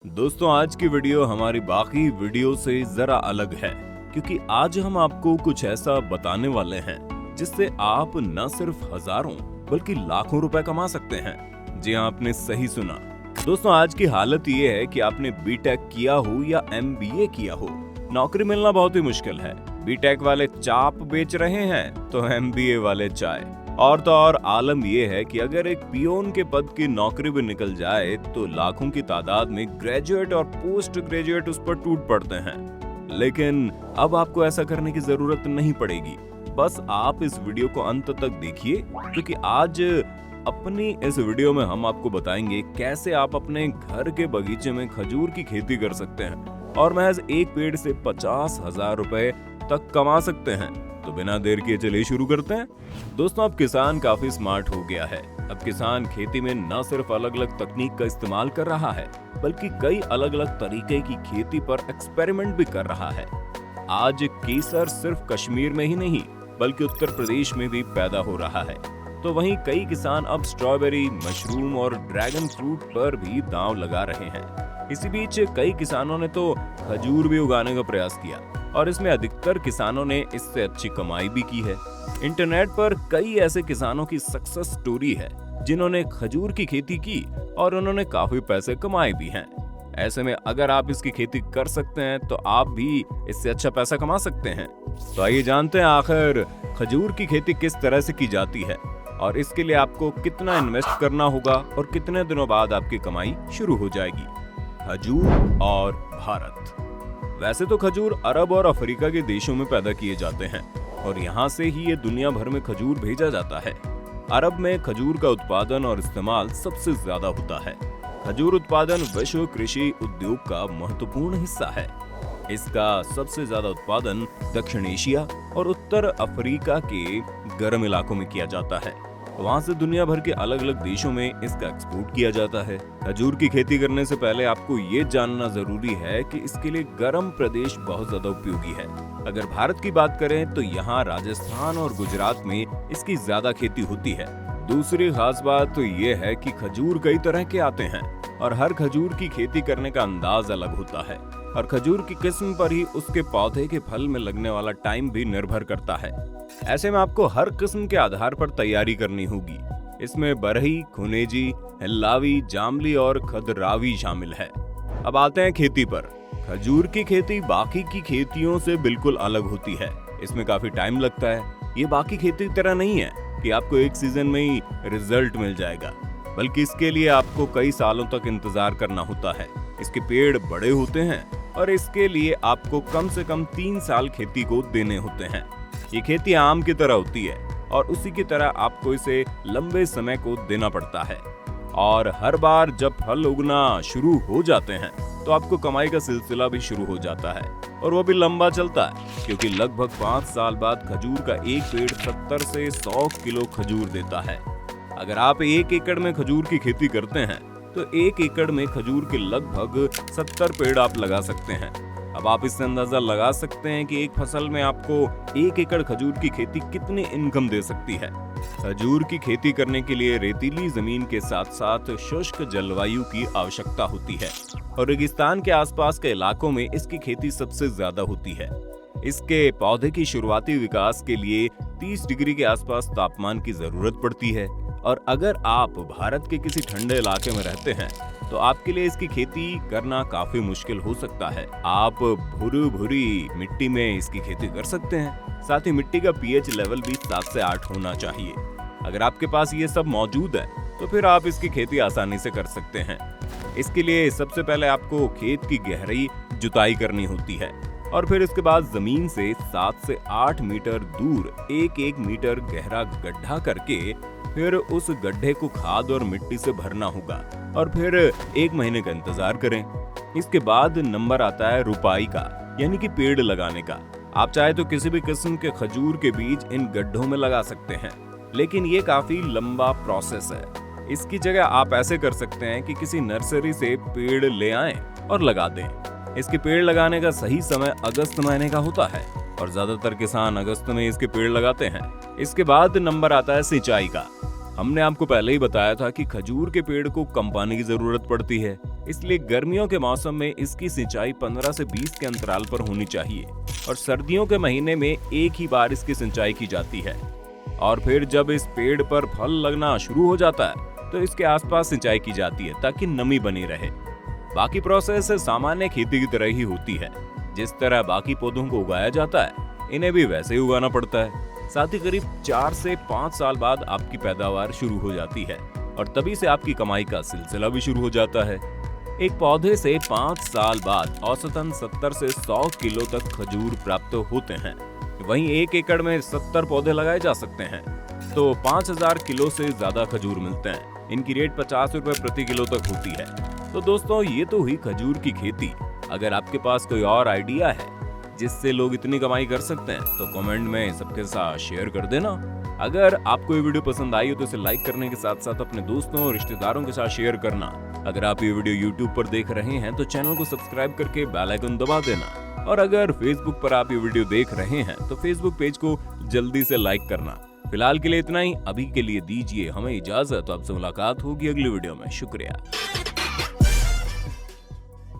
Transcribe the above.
दोस्तों आज की वीडियो हमारी बाकी वीडियो से जरा अलग है क्योंकि आज हम आपको कुछ ऐसा बताने वाले हैं जिससे आप न सिर्फ हजारों बल्कि लाखों रुपए कमा सकते हैं। जी हाँ, आपने सही सुना। दोस्तों आज की हालत ये है कि आपने बीटेक किया हो या एमबीए किया हो, नौकरी मिलना बहुत ही मुश्किल है। बीटेक वाले चाप बेच रहे हैं तो एमबीए वाले चाय। और तो और आलम ये है कि अगर एक पियोन के पद की नौकरी भी निकल जाए तो लाखों की तादाद में ग्रेजुएट और पोस्ट ग्रेजुएट उस पर टूट पड़ते हैं। लेकिन अब आपको ऐसा करने की जरूरत नहीं पड़ेगी। बस आप इस वीडियो को अंत तक देखिए क्योंकि आज अपनी इस वीडियो में हम आपको बताएंगे कैसे आप अपने घर के बगीचे में खजूर की खेती कर सकते हैं और महज एक पेड़ से 50,000 रुपए तक कमा सकते हैं। तो बिना देर किए चलिए शुरू करते हैं। दोस्तों अब किसान काफी स्मार्ट हो गया है। अब किसान खेती में न सिर्फ अलग अलग तकनीक का इस्तेमाल कर रहा है बल्कि कई अलग अलग तरीके की खेती पर एक्सपेरिमेंट भी कर रहा है। आज केसर सिर्फ कश्मीर में ही नहीं बल्कि उत्तर प्रदेश में भी पैदा हो रहा है। तो वहीं कई किसान अब स्ट्रॉबेरी, मशरूम और ड्रैगन फ्रूट पर भी दांव लगा रहे हैं। इसी बीच कई किसानों ने तो खजूर भी उगाने का प्रयास किया और इसमें अधिकतर किसानों ने इससे अच्छी कमाई भी की है। इंटरनेट पर कई ऐसे किसानों की सक्सेस स्टोरी है जिन्होंने खजूर की खेती की और उन्होंने काफी पैसे कमाए भी हैं। ऐसे में अगर आप इसकी खेती कर सकते हैं तो आप भी इससे अच्छा पैसा कमा सकते हैं। तो आइए जानते हैं आखिर खजूर की खेती किस तरह से की जाती है और इसके लिए आपको कितना इन्वेस्ट करना होगा और कितने दिनों बाद आपकी कमाई शुरू हो जाएगी। खजूर और भारत। वैसे तो खजूर अरब और अफ्रीका के देशों में पैदा किए जाते हैं और यहाँ से ही ये दुनिया भर में खजूर भेजा जाता है। अरब में खजूर का उत्पादन और इस्तेमाल सबसे ज्यादा होता है। खजूर उत्पादन विश्व कृषि उद्योग का महत्वपूर्ण हिस्सा है। इसका सबसे ज्यादा उत्पादन दक्षिण एशिया और उत्तर अफ्रीका के गर्म इलाकों में किया जाता है। वहाँ से दुनिया भर के अलग अलग देशों में इसका एक्सपोर्ट किया जाता है। खजूर की खेती करने से पहले आपको ये जानना जरूरी है कि इसके लिए गर्म प्रदेश बहुत ज्यादा उपयोगी है। अगर भारत की बात करें तो यहाँ राजस्थान और गुजरात में इसकी ज्यादा खेती होती है। दूसरी खास बात तो ये है कि खजूर कई तरह के आते हैं और हर खजूर की खेती करने का अंदाज अलग होता है और खजूर की किस्म पर ही उसके पौधे के फल में लगने वाला टाइम भी निर्भर करता है। ऐसे में आपको हर किस्म के आधार पर तैयारी करनी होगी। इसमें बरही, खुनेजी, हिल्लावी, जामली और खदरावी शामिल है। अब आते हैं खेती पर। खजूर की खेती बाकी की खेतियों से बिल्कुल अलग होती है। इसमें काफी टाइम लगता है। ये बाकी खेती की तरह नहीं है कि आपको एक सीजन में ही रिजल्ट मिल जाएगा, बल्कि इसके लिए आपको कई सालों तक इंतजार करना होता है। इसके पेड़ बड़े होते हैं और इसके लिए आपको कम से कम 3 साल खेती को देने होते हैं। ये खेती आम की तरह होती है और उसी की तरह आपको इसे लंबे समय को देना पड़ता है और हर बार जब फल उगना शुरू हो जाते हैं तो आपको कमाई का सिलसिला भी शुरू हो जाता है और वो भी लंबा चलता है क्योंकि लगभग 5 साल बाद खजूर का एक पेड़ 70 से 100 किलो खजूर देता है। अगर आप 1 एकड़ में खजूर की खेती करते हैं तो 1 एकड़ में खजूर के लगभग 70 पेड़ आप लगा सकते हैं। अब आप इससे अंदाजा लगा सकते हैं कि एक फसल में आपको 1 एकड़ खजूर की खेती कितनी इनकम दे सकती है। खजूर की खेती करने के लिए रेतीली जमीन के साथ साथ शुष्क जलवायु की आवश्यकता होती है और रेगिस्तान के आसपास के इलाकों में इसकी खेती सबसे ज्यादा होती है। इसके पौधे की शुरुआती विकास के लिए 30 डिग्री के आसपास तापमान की जरूरत पड़ती है और अगर आप भारत के किसी ठंडे इलाके में रहते हैं तो आपके लिए इसकी खेती करना काफी मुश्किल हो सकता है। आप भूरी मिट्टी में इसकी खेती कर सकते हैं। साथ ही मिट्टी का पीएच लेवल भी 7 से 8 होना चाहिए। अगर आपके पास ये सब मौजूद है तो फिर आप इसकी खेती आसानी से कर सकते हैं। इसके लिए सबसे पहले आपको खेत की गहरी जुताई करनी होती है और फिर इसके बाद जमीन से 7 से 8 मीटर दूर 1-1 मीटर गहरा गड्ढा करके फिर उस गड्ढे को खाद और मिट्टी से भरना होगा और फिर 1 महीने का इंतजार करें। इसके बाद नंबर आता है रुपाई का, यानी कि पेड़ लगाने का। आप चाहे तो किसी भी किस्म के खजूर के बीज इन गड्ढों में लगा सकते हैं, लेकिन ये काफी लंबा प्रोसेस है। इसकी जगह आप ऐसे कर सकते हैं कि किसी नर्सरी से पेड़ ले आएं और लगा दें। इसके पेड़ लगाने का सही समय अगस्त महीने का होता है और ज्यादातर किसान अगस्त में इसके पेड़ लगाते हैं। इसके बाद नंबर आता है सिंचाई का। हमने आपको पहले ही बताया था कि खजूर के पेड़ को कम पानी की जरूरत पड़ती है, इसलिए गर्मियों के मौसम में इसकी सिंचाई 15 से 20 के अंतराल पर होनी चाहिए और सर्दियों के महीने में एक ही बार इसकी सिंचाई की जाती है। और फिर जब इस पेड़ पर फल लगना शुरू हो जाता है तो इसके आसपास सिंचाई की जाती है ताकि नमी बनी रहे। बाकी प्रोसेस सामान्य खेती की तरह ही होती है। जिस तरह बाकी पौधों को उगाया जाता है इन्हें भी वैसे ही उगाना पड़ता है। साथ ही करीब 4 से 5 साल बाद आपकी पैदावार शुरू हो जाती है और तभी से आपकी कमाई का सिलसिला भी शुरू हो जाता है। एक पौधे से 5 साल बाद औसतन 70 से 100 किलो तक खजूर प्राप्त होते हैं। वहीं 1 एकड़ में 70 पौधे लगाए जा सकते हैं तो 5000 किलो से ज्यादा खजूर मिलते हैं। इनकी रेट 50 रुपए प्रति किलो तक होती है। तो दोस्तों ये तो हुई खजूर की खेती। अगर आपके पास कोई और आइडिया है जिससे लोग इतनी कमाई कर सकते हैं तो कमेंट में सबके साथ शेयर कर देना। अगर आपको ये वीडियो पसंद आई हो तो इसे लाइक करने के साथ साथ अपने दोस्तों और रिश्तेदारों के साथ शेयर करना। अगर आप ये वीडियो YouTube पर देख रहे हैं तो चैनल को सब्सक्राइब करके बेल आइकन दबा देना। और अगर Facebook पर आप ये वीडियो देख रहे हैं तो Facebook पेज को जल्दी से लाइक करना। फिलहाल के लिए इतना ही। अभी के लिए दीजिए हमें इजाजत। तो आपसे मुलाकात होगी अगली वीडियो में। शुक्रिया।